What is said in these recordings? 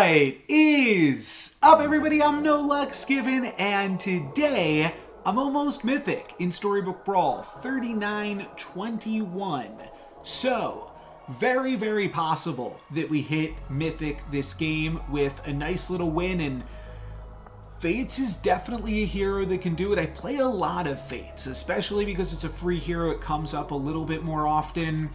What is up, everybody? I'm No Lux Given, and today I'm almost mythic in Storybook Brawl 3921. So, very possible that we hit mythic this game with a nice little win, and Fates is definitely a hero that can do it. I play a lot of Fates, especially because it's a free hero. It comes up a little bit more often.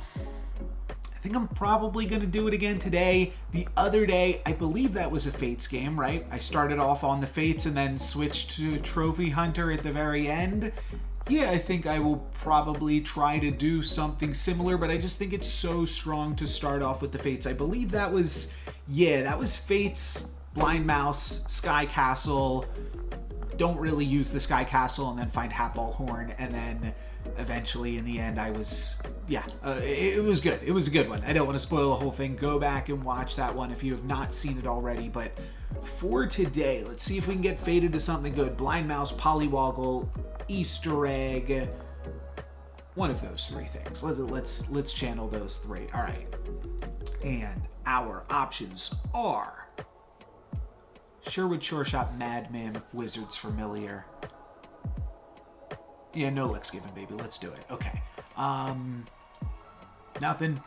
I think I'm probably going to do it again today. The other day, I believe that was a Fates game, right? I started off on the Fates and then switched to Trophy Hunter at the very end. Yeah, I think I will probably try to do something similar, but I just think it's so strong to start off with the Fates. I believe that was Fates, Blind Mouse, Sky Castle. Don't really use the Sky Castle and then find Hatball Horn, and then eventually in the end it was good. It was a good one. I don't want to spoil the whole thing. Go back and watch that one if you have not seen it already. But for today, let's see if we can get fated to something good. Blind Mouse, Polywoggle, Easter egg, one of those three things. Let's channel those three. All right, and our options are Sherwood Shore Shop, Mad Mim, Wizard's Familiar. Yeah, no licks given, baby. Let's do it. Okay. Nothing.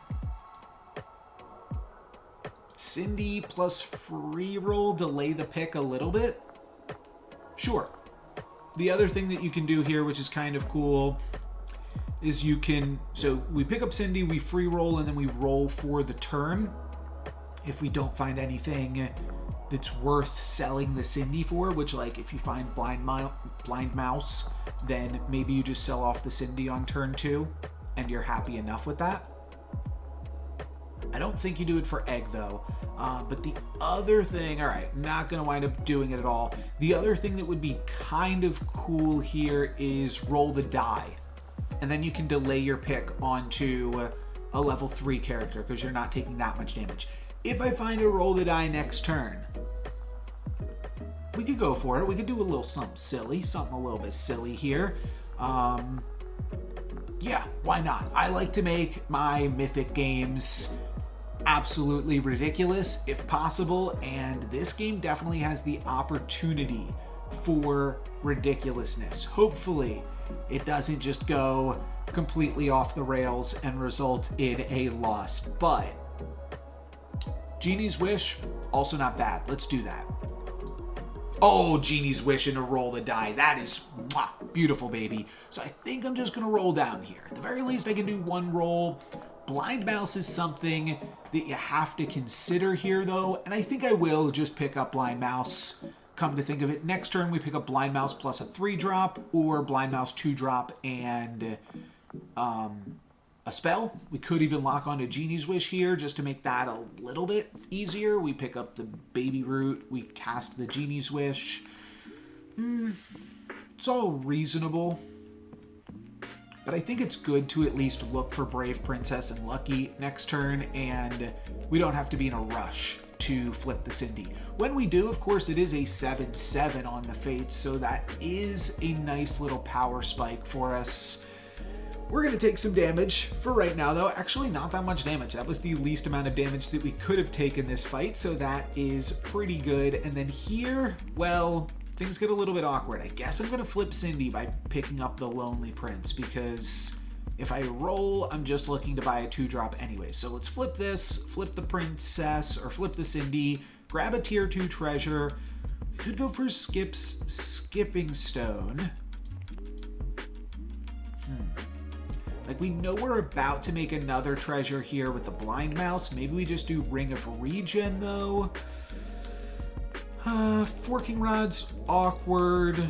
Cindy plus free roll, delay the pick a little bit. Sure. The other thing that you can do here, which is kind of cool, is so we pick up Cindy, we free roll, and then we roll for the turn. If we don't find anything that's worth selling the Cindy for, which, like, if you find Blind Mouse, then maybe you just sell off the Cindy on turn 2 and you're happy enough with that. I don't think you do it for egg though. But the other thing, all right, not gonna wind up doing it at all. The other thing that would be kind of cool here is roll the die, and then you can delay your pick onto a level 3 character because you're not taking that much damage. If I find a roll the die next turn, we could go for it. We could do a little something a little bit silly here. Yeah, why not? I like to make my mythic games absolutely ridiculous if possible, and this game definitely has the opportunity for ridiculousness. Hopefully, it doesn't just go completely off the rails and result in a loss, but Genie's Wish, also not bad. Let's do that. Oh, Genie's Wish and a roll the die. That is beautiful, baby. So I think I'm just going to roll down here. At the very least, I can do one roll. Blind Mouse is something that you have to consider here, though, and I think I will just pick up Blind Mouse. Come to think of it, next turn we pick up Blind Mouse plus a 3-drop, or Blind Mouse 2-drop and a spell. We could even lock onto Genie's Wish here just to make that a little bit easier. We pick up the Baby Root, we cast the Genie's Wish. It's all reasonable, but I think it's good to at least look for Brave Princess and Lucky next turn, and we don't have to be in a rush to flip the Cindy. When we do, of course, it is a 7/7 on the Fates, so that is a nice little power spike for us. We're going to take some damage for right now, though. Actually, not that much damage. That was the least amount of damage that we could have taken this fight, so that is pretty good. And then here, well, things get a little bit awkward. I guess I'm going to flip Cindy by picking up the Lonely Prince, because if I roll, I'm just looking to buy a 2-drop anyway. So let's flip this, flip the Princess, or flip the Cindy, grab a tier 2 treasure. We could go for Skipping Stone. Like, we know we're about to make another treasure here with the Blind Mouse. Maybe we just do Ring of Regen, though. Forking Rod's awkward.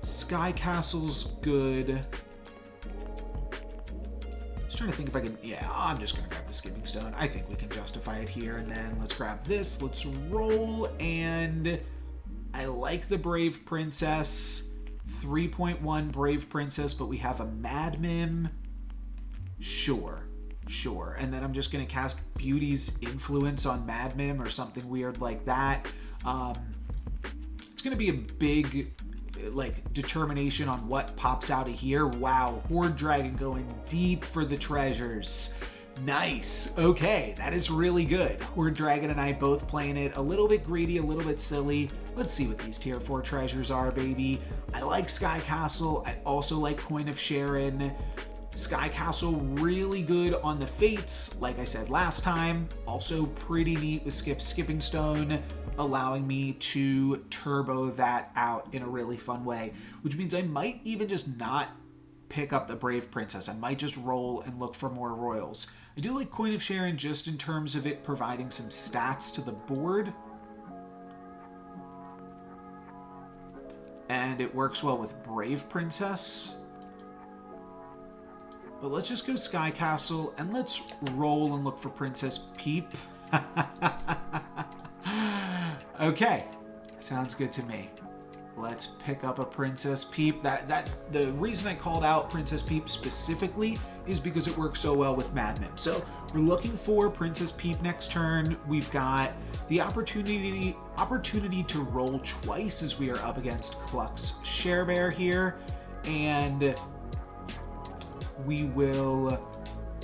Sky Castle's good. Just trying to think if I can... Yeah, I'm just going to grab the Skipping Stone. I think we can justify it here. And then let's grab this. Let's roll. And I like the Brave Princess. 3.1 Brave Princess, but we have a Mad Mim. Sure. And then I'm just going to cast Beauty's Influence on Mad Mim or something weird like that. It's going to be a big, determination on what pops out of here. Wow, Horde Dragon going deep for the treasures. Nice. Okay, that is really good. Horde Dragon and I both playing it a little bit greedy, a little bit silly. Let's see what these tier 4 treasures are, baby. I like Sky Castle. I also like Coin of Sharon. Sky Castle really good on the fates, like I said last time. Also pretty neat with Skipping Stone, allowing me to turbo that out in a really fun way, which means I might even just not pick up the Brave Princess. I might just roll and look for more royals. I do like Coin of Sharon just in terms of it providing some stats to the board. And it works well with Brave Princess. But let's just go Sky Castle and let's roll and look for Princess Peep. Okay, sounds good to me. Let's pick up a Princess Peep. The reason I called out Princess Peep specifically is because it works so well with Mad Mim. So we're looking for Princess Peep next turn. We've got the opportunity to roll twice as we are up against Cluck's Share Bear here, and we will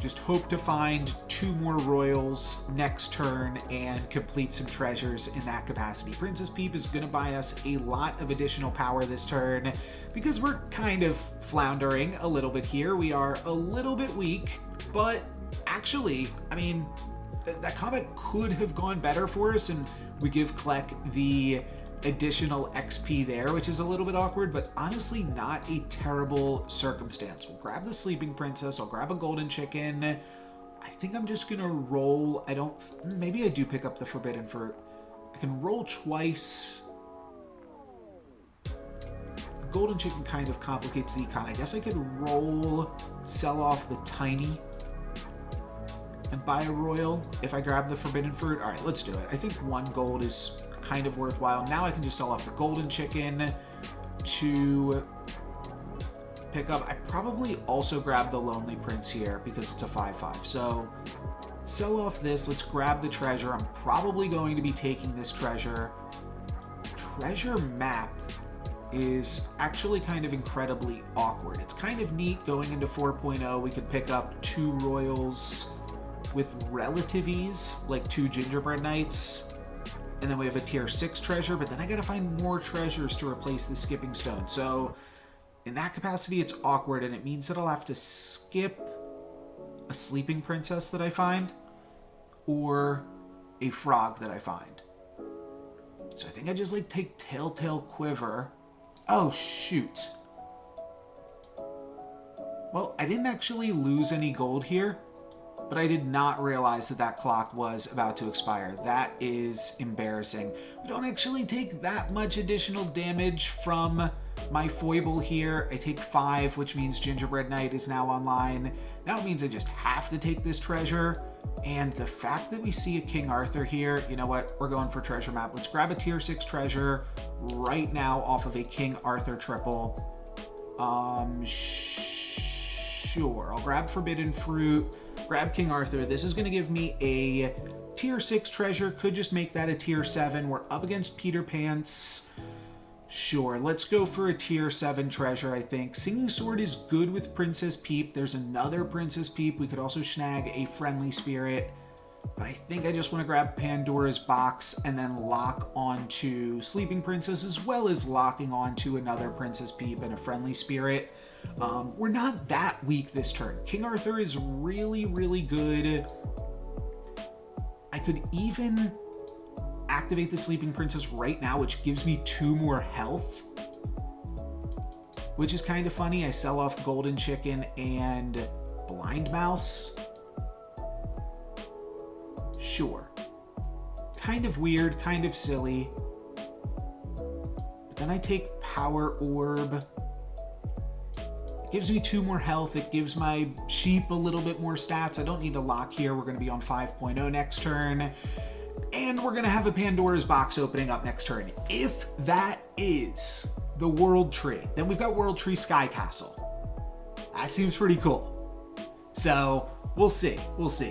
just hope to find 2 more royals next turn and complete some treasures in that capacity. Princess Peep is going to buy us a lot of additional power this turn because we're kind of floundering a little bit here. We are a little bit weak, but actually, I mean, that combat could have gone better for us, and we give Kleck the additional XP there, which is a little bit awkward, but honestly not a terrible circumstance. We'll grab the Sleeping Princess. I'll grab a Golden Chicken. I think I'm just gonna roll. Maybe I do pick up the Forbidden Fruit. I can roll twice. The Golden Chicken kind of complicates the econ. I guess I could roll, sell off the Tiny, and buy a royal if I grab the Forbidden Fruit. All right, let's do it. I think 1 gold is kind of worthwhile. Now I can just sell off the Golden Chicken to pick up. I probably also grab the Lonely Prince here because it's a 5/5. So sell off this. Let's grab the treasure. I'm probably going to be taking this treasure. Treasure map is actually kind of incredibly awkward. It's kind of neat going into 4.0. We could pick up 2 royals with relative ease, like 2 Gingerbread Knights. And then we have a tier 6 treasure, but then I gotta find more treasures to replace the Skipping Stone. So in that capacity, it's awkward, and it means that I'll have to skip a Sleeping Princess that I find or a frog that I find. So I think I just take Telltale Quiver. Oh, shoot. Well, I didn't actually lose any gold here, but I did not realize that clock was about to expire. That is embarrassing. We don't actually take that much additional damage from my foible here. I take 5, which means Gingerbread Knight is now online. Now it means I just have to take this treasure. And the fact that we see a King Arthur here, you know what? We're going for treasure map. Let's grab a tier 6 treasure right now off of a King Arthur triple. Sure. I'll grab Forbidden Fruit. Grab King Arthur. This is going to give me a tier 6 treasure. Could just make that a tier 7. We're up against Peter Pants. Sure, let's go for a tier 7 treasure, I think. Singing Sword is good with Princess Peep. There's another Princess Peep. We could also snag a Friendly Spirit. But I think I just want to grab Pandora's Box and then lock onto Sleeping Princess, as well as locking onto another Princess Peep and a Friendly Spirit. We're not that weak this turn. King Arthur is really, really good. I could even activate the Sleeping Princess right now, which gives me 2 more health, which is kind of funny. I sell off Golden Chicken and Blind Mouse. Sure. Kind of weird, kind of silly. But then I take Power Orb. It gives me 2 more health. It gives my sheep a little bit more stats. I don't need to lock here. We're going to be on 5.0 next turn. And we're going to have a Pandora's Box opening up next turn. If that is the World Tree, then we've got World Tree Sky Castle. That seems pretty cool. So we'll see.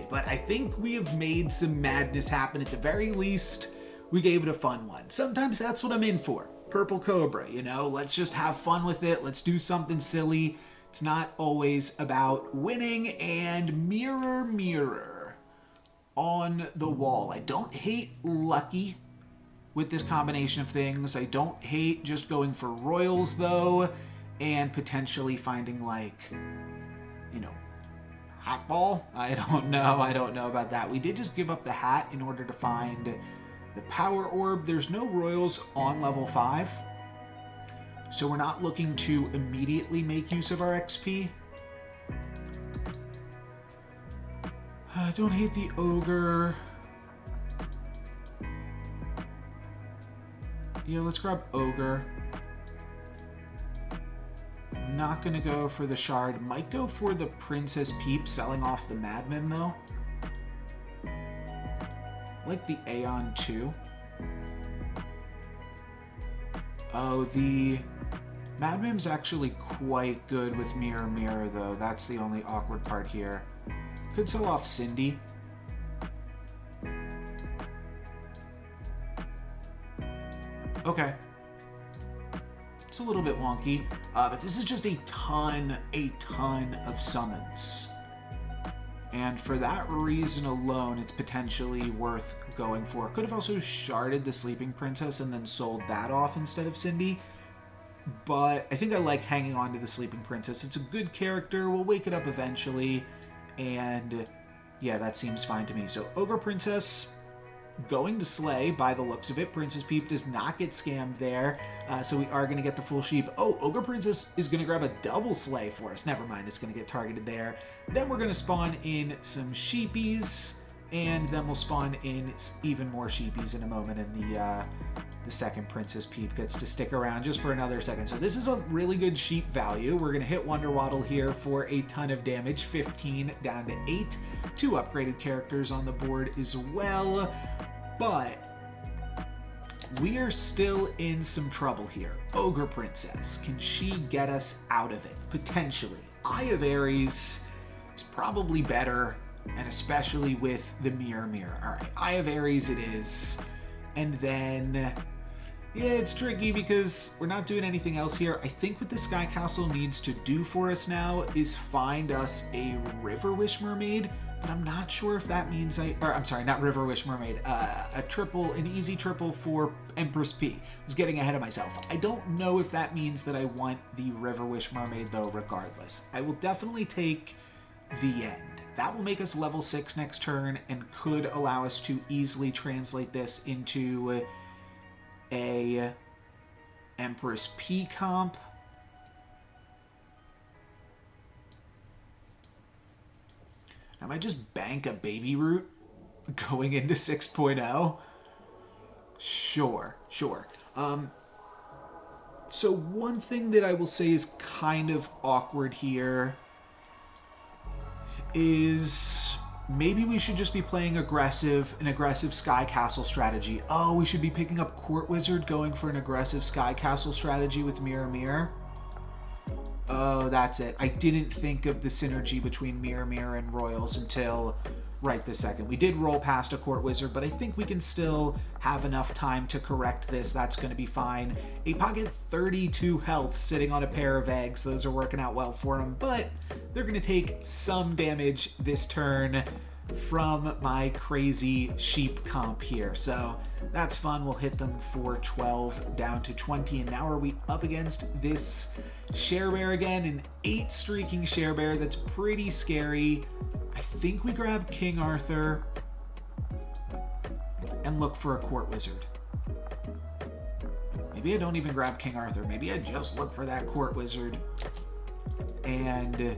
But I think we have made some madness happen. At the very least, we gave it a fun one. Sometimes that's what I'm in for. Purple Cobra, let's just have fun with it. Let's do something silly. It's not always about winning. And mirror, mirror on the wall. I don't hate lucky with this combination of things. I don't hate just going for royals, though, and potentially finding, like, you know, hat ball? I don't know about that. We did just give up the hat in order to find the power orb. There's no royals on level 5, so we're not looking to immediately make use of our XP. I don't hate the ogre. Yeah, let's grab ogre. Not gonna go for the shard. Might go for the Princess Peep, selling off the Madman, though. I like the Aeon, too. Oh, the Madman's actually quite good with Mirror Mirror, though. That's the only awkward part here. Could sell off Cindy. Okay. It's a little bit wonky, but this is just a ton of summons. And for that reason alone, it's potentially worth going for. Could have also sharded the Sleeping Princess and then sold that off instead of Cindy. But I think I like hanging on to the Sleeping Princess. It's a good character. We'll wake it up eventually. And yeah, that seems fine to me. So Ogre Princess going to slay by the looks of it. Princess Peep does not get scammed there, so we are going to get the full sheep. Oh, Ogre Princess is going to grab a double slay for us. Never mind, it's going to get targeted there. Then we're going to spawn in some sheepies, and then we'll spawn in even more sheepies in a moment, and the second Princess Peep gets to stick around just for another second. So this is a really good sheep value. We're going to hit Wonder Waddle here for a ton of damage, 15 down to 8. 2 upgraded characters on the board as well. But we are still in some trouble here. Ogre Princess, can she get us out of it? Potentially. Eye of Ares is probably better, and especially with the Mirror Mirror. All right, Eye of Ares it is. And then, yeah, it's tricky because we're not doing anything else here. I think what the Sky Castle needs to do for us now is find us a River Wish Mermaid. But I'm not sure if that means I'm sorry, not River Wish Mermaid, an easy triple for Empress P. I was getting ahead of myself. I don't know if that means that I want the River Wish Mermaid, though, regardless. I will definitely take the end. That will make us level 6 next turn and could allow us to easily translate this into a Empress P comp. I might just bank a baby root going into 6.0. Sure. So one thing that I will say is kind of awkward here is maybe we should just be playing an aggressive Sky Castle strategy. Oh, we should be picking up Court Wizard, going for an aggressive Sky Castle strategy with Mirror Mirror. Oh, that's it. I didn't think of the synergy between Mirror Mirror and Royals until right this second. We did roll past a Court Wizard, but I think we can still have enough time to correct this. That's going to be fine. A pocket 32 health sitting on a pair of eggs. Those are working out well for him, but they're going to take some damage this turn from my crazy sheep comp here. So that's fun. We'll hit them for 12 down to 20. And now are we up against this Share Bear again? An 8 streaking Share Bear. That's pretty scary. I think we grab King Arthur and look for a Court Wizard. Maybe I don't even grab King Arthur. Maybe I just look for that Court Wizard. And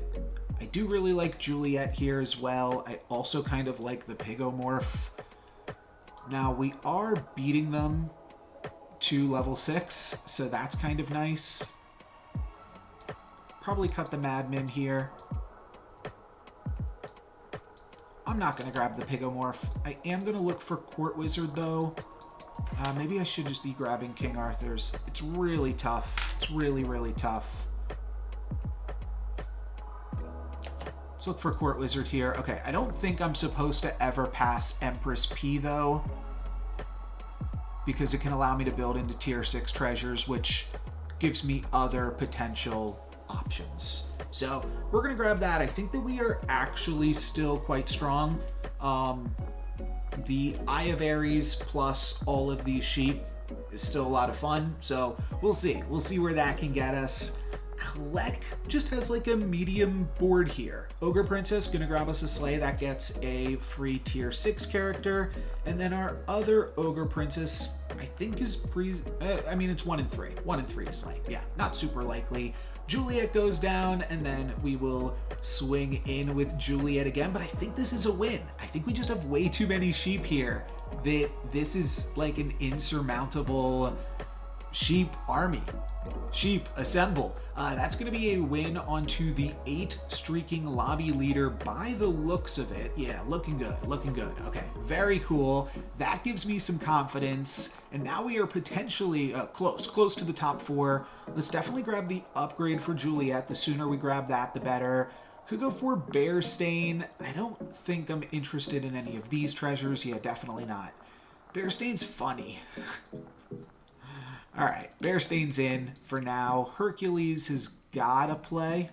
I do really like Juliet here as well. I also kind of like the Pigomorph. Now, we are beating them to level 6, so that's kind of nice. Probably cut the Madman here. I'm not going to grab the Pigomorph. I am going to look for Court Wizard, though. Maybe I should just be grabbing King Arthur's. It's really tough. It's really, really tough. Let's look for Court Wizard here. Okay, I don't think I'm supposed to ever pass Empress P, though, because it can allow me to build into tier 6 treasures, which gives me other potential options. So we're going to grab that. I think that we are actually still quite strong. The Eye of Ares plus all of these sheep is still a lot of fun. So we'll see. We'll see where that can get us. Kleck just has like a medium board here. Ogre Princess gonna grab us a sleigh that gets a free tier 6 character, and then our other Ogre Princess I think is it's 1 in 3. 1 in 3 to slay. Yeah, not super likely. Juliet goes down, and then we will swing in with Juliet again, but I think this is a win. I think we just have way too many sheep here that this is like an insurmountable sheep army. Sheep, assemble. That's going to be a win onto the 8 streaking lobby leader by the looks of it. Yeah, looking good, looking good. Okay, very cool. That gives me some confidence. And now we are potentially close to the top 4. Let's definitely grab the upgrade for Juliet. The sooner we grab that, the better. Could go for Bear Stain. I don't think I'm interested in any of these treasures. Yeah, definitely not. Bear Stain's funny. All right, Bear Stain's in for now. Hercules has got to play.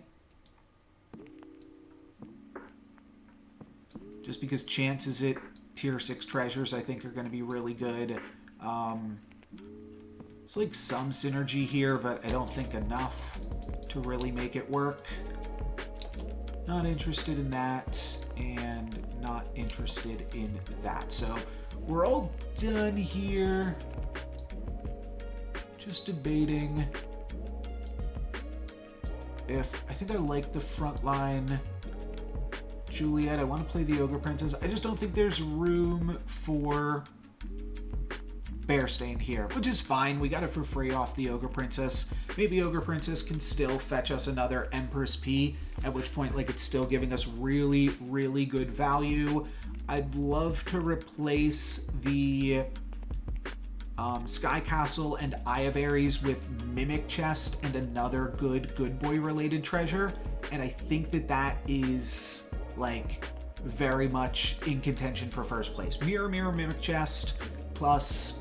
Just because chances at tier 6 treasures I think are going to be really good. It's like some synergy here, but I don't think enough to really make it work. Not interested in that, and not interested in that. So we're all done here. Just debating if I think I like the front line Juliet. I want to play the Ogre Princess. I just don't think there's room for Bear Stain here, which is fine. We got it for free off the Ogre Princess. Maybe Ogre Princess can still fetch us another Empress P, at which point like it's still giving us really, really good value. I'd love to replace the Sky Castle and Eye of Ares with Mimic Chest and another good boy related treasure, and I think that that is like very much in contention for first place. Mirror Mimic Chest plus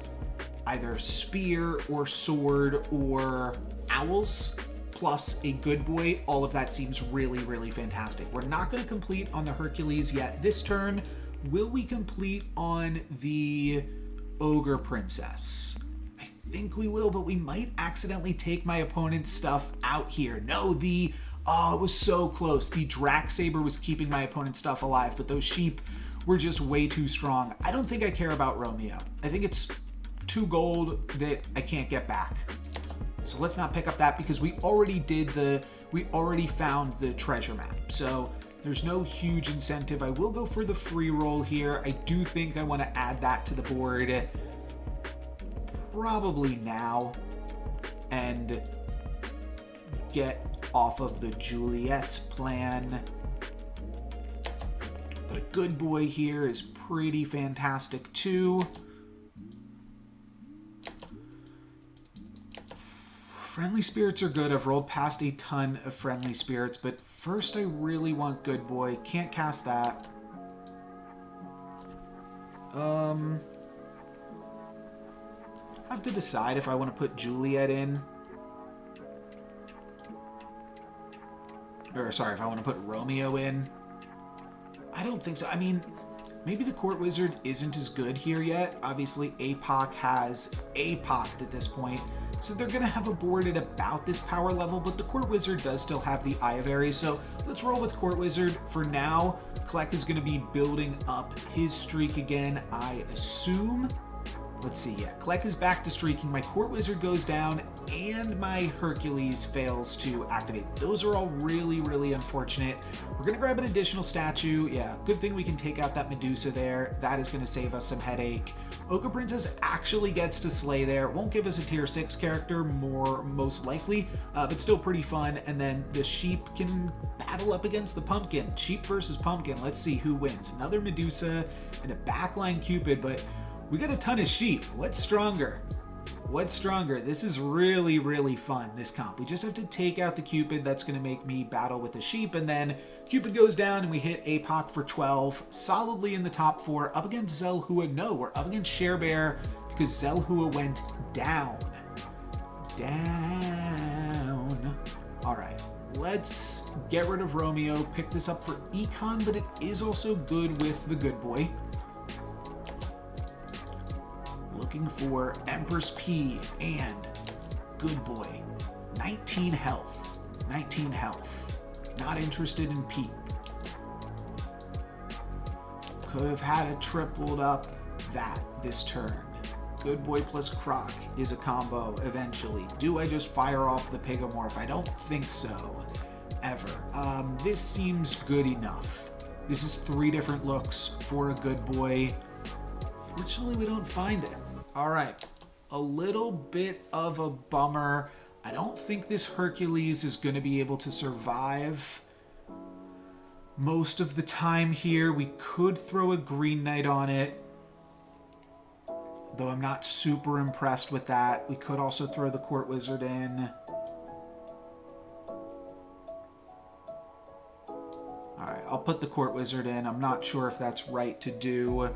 either spear or sword or owls plus a good boy. All of that seems really, really fantastic. We're not going to complete on the Hercules yet this turn. Will we complete on the Ogre Princess? I think we will, but we might accidentally take my opponent's stuff out here. No, it was so close. The Drac Saber was keeping my opponent's stuff alive, but those sheep were just way too strong. I don't think I care about Romeo. I think it's 2 gold that I can't get back. So let's not pick up that because we already found the treasure map. So there's no huge incentive. I will go for the free roll here. I do think I want to add that to the board probably now and get off of the Juliet plan. But a good boy here is pretty fantastic too. Friendly spirits are good. I've rolled past a ton of friendly spirits, but first I really want good boy. Can't cast that. Have to decide if I want to put Juliet in. Or sorry, if I want to put Romeo in. I don't think so. I mean, maybe the Court Wizard isn't as good here yet. Obviously, APOC has APOC'd at this point. So they're going to have a board at about this power level, but the Court Wizard does still have the Eye of Ares, so let's roll with Court Wizard. For now, Kleck is going to be building up his streak again, I assume. Let's see, yeah, Kleck is back to streaking. My Court Wizard goes down, and my Hercules fails to activate. Those are all really, really unfortunate. We're going to grab an additional statue. Yeah, good thing we can take out that Medusa there. That is going to save us some headache. Ogre Princess actually gets to slay there. Won't give us a tier 6 character, most likely, but still pretty fun. And then the sheep can battle up against the pumpkin. Sheep versus pumpkin. Let's see who wins. Another Medusa and a backline Cupid, but we got a ton of sheep. What's stronger? What's stronger? This is really, really fun, this comp. We just have to take out the Cupid. That's going to make me battle with the sheep. And then Cupid goes down and we hit APOC for 12. Solidly in the top 4. Up against Zelhua. No, we're up against Sharebear because Zelhua went down. Down. All right. let's get rid of Romeo, pick this up for Econ, but it is also good with the Goodboy. Looking for Empress P and Goodboy. 19 health. 19 health. Not interested in Peep. Could have had it tripled up that this turn. Goodboy plus Croc is a combo eventually. Do I just fire off the Pigomorph? I don't think so. Ever. This seems good enough. This is 3 different looks for a Goodboy. Fortunately, we don't find it. Alright. A little bit of a bummer. I don't think this Hercules is going to be able to survive most of the time here. We could throw a Green Knight on it, though I'm not super impressed with that. We could also throw the Court Wizard in. Alright, I'll put the Court Wizard in. I'm not sure if that's right to do.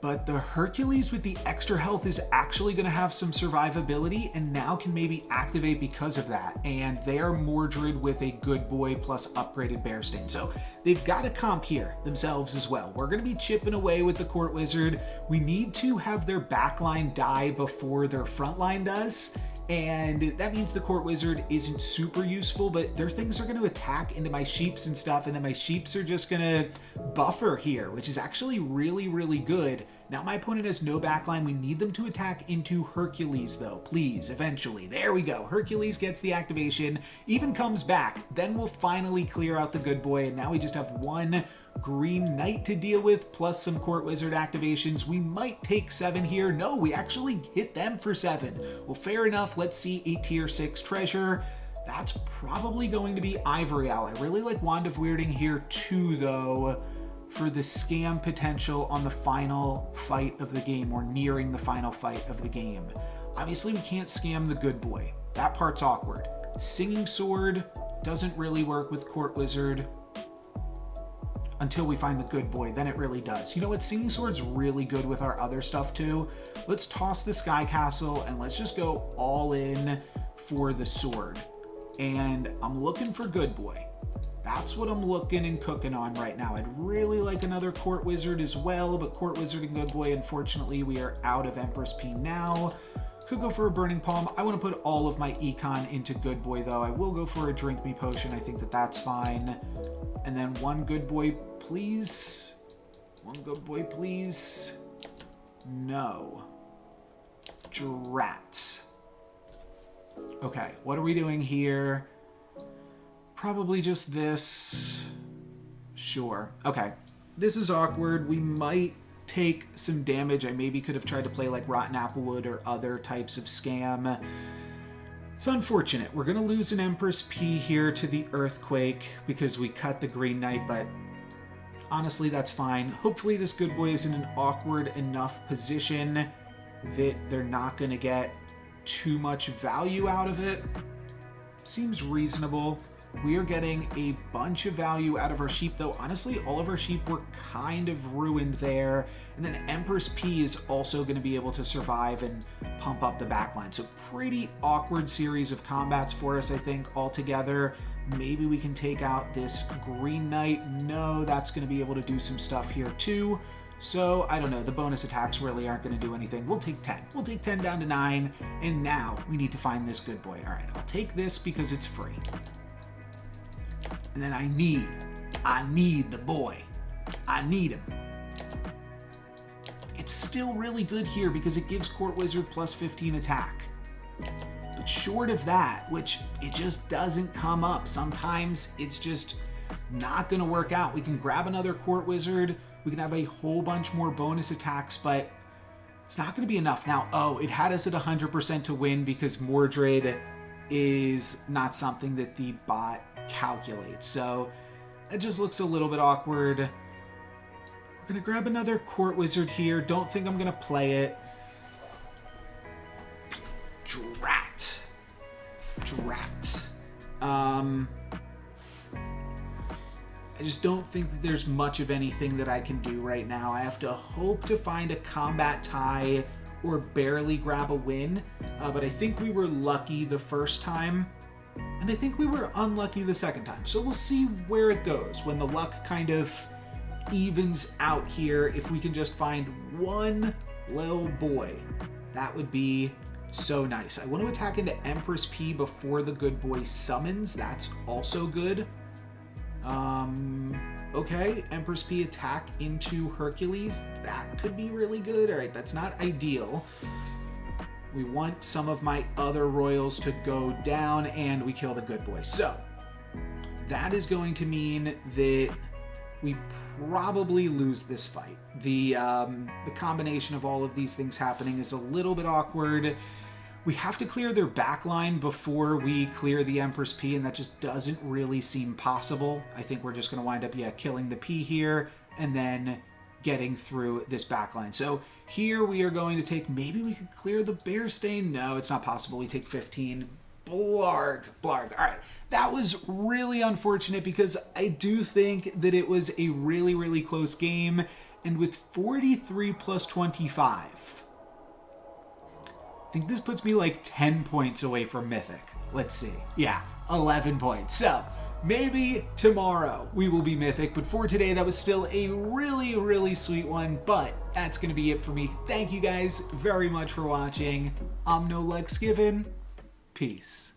But the Hercules with the extra health is actually going to have some survivability and now can maybe activate because of that. And they are Mordred with a Goodboy plus upgraded Bearstain. So they've got a comp here themselves as well. We're going to be chipping away with the Court Wizard. We need to have their backline die before their frontline does. And that means the Court Wizard isn't super useful, but their things are going to attack into my sheeps and stuff, and then my sheeps are just going to buffer here, which is actually really, really good. Now my opponent has no backline. We need them to attack into Hercules, though. Please, eventually. There we go. Hercules gets the activation, even comes back. Then we'll finally clear out the Goodboy, and now we just have one Green Knight to deal with, plus some Court Wizard activations. We might take 7 here. No, we actually hit them for 7. Well, fair enough. Let's see a tier 6 treasure. That's probably going to be Ivory Owl. I really like Wand of Weirding here too, though, for the scam potential on the final fight of the game, or nearing the final fight of the game. Obviously, we can't scam the Goodboy. That part's awkward. Singing Sword doesn't really work with Court Wizard until we find the Goodboy, then it really does. You know what? Singing Sword's really good with our other stuff too. Let's toss the Sky Castle and let's just go all in for the sword. And I'm looking for Goodboy. That's what I'm looking and cooking on right now. I'd really like another Court Wizard as well, but Court Wizard and Goodboy, unfortunately, we are out of Empress P now. Could go for a Burning Palm. I want to put all of my Econ into Goodboy, though. I will go for a Drink Me Potion. I think that that's fine. And then one Goodboy, please. One Goodboy, please. No. Drat. Okay, what are we doing here? Probably just this. Sure. Okay. This is awkward. We might take some damage. I maybe could have tried to play like Rotten Applewood or other types of scam. It's unfortunate. We're going to lose an Empress P here to the Earthquake because we cut the Green Knight, but honestly, that's fine. Hopefully this Goodboy is in an awkward enough position that they're not going to get too much value out of it. Seems reasonable. We are getting a bunch of value out of our sheep, though honestly all of our sheep were kind of ruined there. And then Empress P is also going to be able to survive and pump up the backline. So pretty awkward series of combats for us, I think, altogether. Maybe we can take out this Green Knight. No, that's going to be able to do some stuff here too. So, I don't know, the bonus attacks really aren't going to do anything. We'll take 10. We'll take 10 down to 9, and now we need to find this Goodboy. All right, I'll take this because it's free. And then I need the boy. I need him. It's still really good here because it gives Court Wizard plus 15 attack. But short of that, which it just doesn't come up, sometimes it's just not going to work out. We can grab another Court Wizard. We can have a whole bunch more bonus attacks, but it's not going to be enough. Now, oh, it had us at 100% to win because Mordred is not something that the bot calculates. So it just looks a little bit awkward. We're going to grab another Court Wizard here. Don't think I'm going to play it. Drat. I just don't think that there's much of anything that I can do right now. I have to hope to find a combat tie or barely grab a win. But I think we were lucky the first time And I think we were unlucky the second time. So we'll see where it goes when the luck kind of evens out here. If we can just find one little boy, that would be so nice. I want to attack into Empress P before the good boy summons. That's also good. Okay, Empress P attack into Hercules. That could be really good. All right, that's not ideal. We want some of my other royals to go down, and we kill the good boy. So that is going to mean that we probably lose this fight. The combination of all of these things happening is a little bit awkward. We have to clear their backline before we clear the Empress P, and that just doesn't really seem possible. I think we're just going to wind up, killing the P here, and then getting through this backline. So here we are going to take, maybe we could clear the Bear Stain. No, it's not possible. We take 15. Blarg. All right. That was really unfortunate because I do think that it was a really, really close game. And with 43 plus 25, I think this puts me like 10 points away from Mythic. Let's see. Yeah, 11 points. So maybe tomorrow we will be Mythic, but for today, that was still a really, really sweet one. But that's going to be it for me. Thank you guys very much for watching. I'm No Lex Given. Peace.